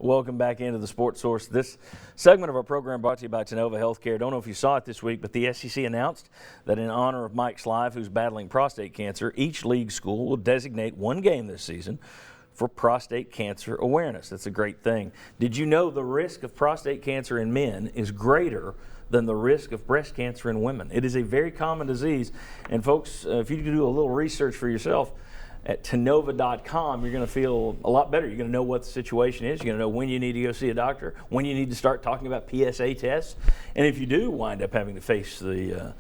Welcome back into the Sports Source. This segment of our program brought to you by Tennova Healthcare. Don't know if you saw it this week, but the SEC announced that in honor of Mike Slive, who's battling prostate cancer, each league school will designate one game this season for prostate cancer awareness. That's a great thing. Did you know the risk of prostate cancer in men is greater than the risk of breast cancer in women? It is a very common disease. And folks, if you do a little research for yourself, at Tennova.com, you're going to feel a lot better. You're going to know what the situation is. You're going to know when you need to go see a doctor, when you need to start talking about PSA tests. And if you do wind up having to face the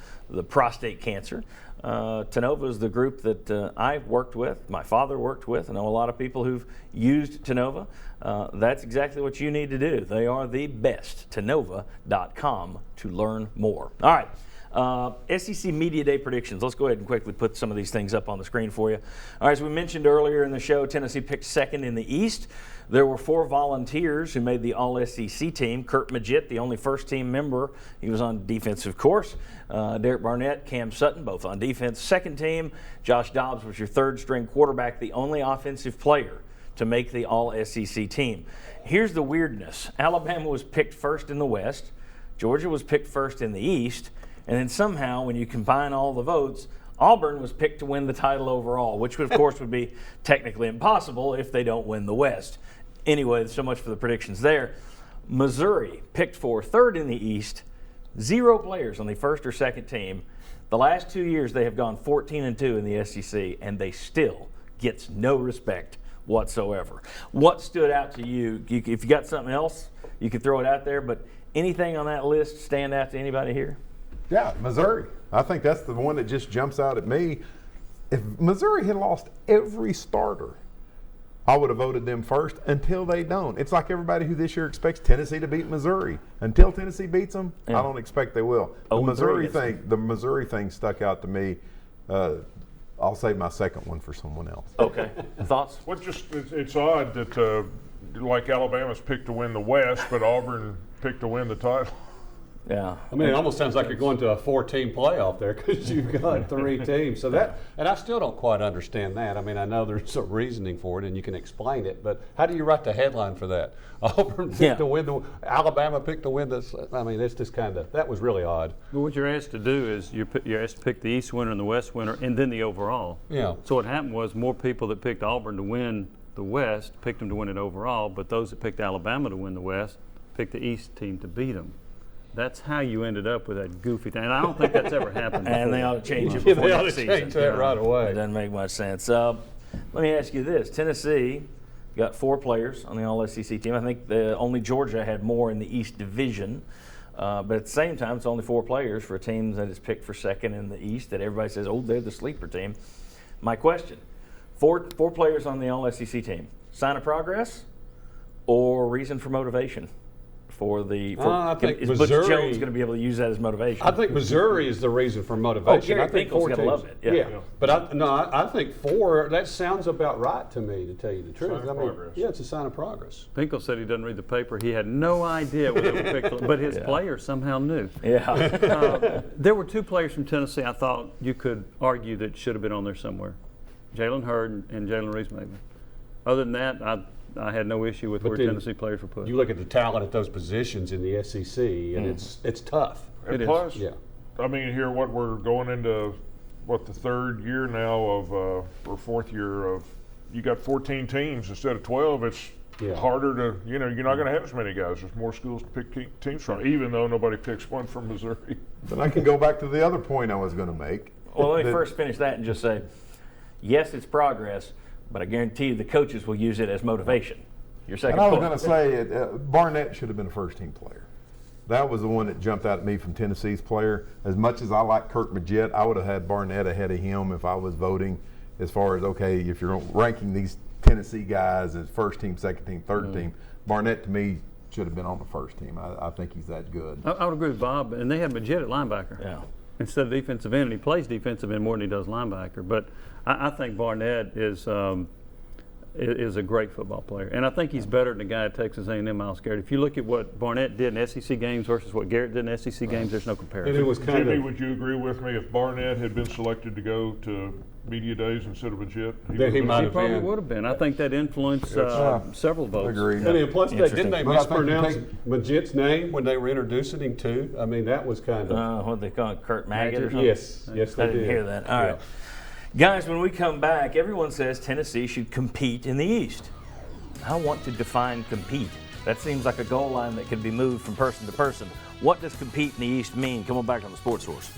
prostate cancer, Tennova is the group that I've worked with, my father worked with. I know a lot of people who've used Tennova. That's exactly what you need to do. They are the best. Tennova.com to learn more. All right. SEC Media Day predictions. Let's go ahead and quickly put some of these things up on the screen for you. All right, as we mentioned earlier in the show, Tennessee picked second in the East. There were 4 volunteers who made the All-SEC team. Kurt Maggitt, the only first-team member. He was on defensive course. Derek Barnett, Cam Sutton, both on defense. Second team, Josh Dobbs was your third-string quarterback, the only offensive player to make the All-SEC team. Here's the weirdness. Alabama was picked first in the West. Georgia was picked first in the East. And then somehow, when you combine all the votes, Auburn was picked to win the title overall, which of course would be technically impossible if they don't win the West. Anyway, so much for the predictions there. Missouri picked for third in the East, 0 players on the first or second team. The last 2 years they have gone 14-2 in the SEC, and they still gets no respect whatsoever. What stood out to you? If you got something else, you could throw it out there, but anything on that list stand out to anybody here? Yeah, Missouri. I think that's the one that just jumps out at me. If Missouri had lost every starter, I would have voted them first until they don't. It's like everybody who this year expects Tennessee to beat Missouri. Until Tennessee beats them, yeah. I don't expect they will. The Missouri thing stuck out to me. I'll save my second one for someone else. Okay. Thoughts? Well, it's odd that like Alabama's picked to win the West, but Auburn picked to win the title. Yeah. I mean, it almost sounds like you're going to a 4-team playoff there because you've got 3 teams. So that, and I still don't quite understand that. I mean, I know there's some reasoning for it and you can explain it, but how do you write the headline for that? Auburn picked to win Alabama picked to win this. I mean, it's just kind of, that was really odd. Well, what you're asked to do is you're asked to pick the East winner and the West winner and then the overall. Yeah. So what happened was more people that picked Auburn to win the West picked them to win it overall, but those that picked Alabama to win the West picked the East team to beat them. That's how you ended up with that goofy thing. And I don't think that's ever happened before. And they ought to change it before they ought next to season. change that right away. It doesn't make much sense. Let me ask you this. Tennessee got 4 players on the All-SEC team. I think only Georgia had more in the East Division. But at the same time, it's only 4 players for a team that is picked for second in the East that everybody says, oh, they're the sleeper team. My question, 4 players on the All-SEC team. Sign of progress or reason for motivation? I think is Missouri, Butch Jones going to be able to use that as motivation? I think Missouri is the reason for motivation. Gary I think Pinkel's going to love it. Yeah. But I think 4. That sounds about right to me, to tell you the truth. Sign of progress. Yeah, it's a sign of progress. Pinkel said he doesn't read the paper. He had no idea what they were picked, but his players somehow knew. Yeah. There were 2 players from Tennessee I thought you could argue that should have been on there somewhere: Jalen Hurd and Jalen Reese-Maybin. Other than that, I had no issue with where Tennessee players were put. You look at the talent at those positions in the SEC, and it's tough. And plus, Yeah. I mean, here we're going into the 3rd year now of or 4th year of you got 14 teams instead of 12. It's harder to you're not going to have as many guys. There's more schools to pick teams from, even though nobody picks one from Missouri. But I can go back to the other point I was going to make. Well, let me first finish that and just say, yes, it's progress, but I guarantee you the coaches will use it as motivation. Your second and I was point. going to say Barnett should have been a first-team player. That was the one that jumped out at me from Tennessee's player. As much as I like Kurt Maggitt, I would have had Barnett ahead of him if I was voting as far as, okay, if you're ranking these Tennessee guys as first team, second team, third team, Barnett to me should have been on the first team. I think he's that good. I would agree with Bob, and they had Maggitt at linebacker instead of defensive end, and he plays defensive end more than he does linebacker. But I think Barnett is is a great football player, and I think he's better than the guy at Texas A&M, Myles Garrett. If you look at what Barnett did in SEC games versus what Garrett did in SEC games, there's no comparison. And it was kind Jimmy, of, would you agree with me if Barnett had been selected to go to media days instead of Majit? Then he would've might He been- have probably been. would have been. I think that influenced several votes. Agreed. and then plus they didn't Interesting. they But I think you mispronounce take- Majit's name when they were introducing him too? I mean, that was kind of. What they call it, Kurt Maggot or something? Yes, yes, they I didn't did. hear that. All Yeah. right. Guys, when we come back, everyone says Tennessee should compete in the East. I want to define compete. That seems like a goal line that could be moved from person to person. What does compete in the East mean? Come on back on the Sports Source.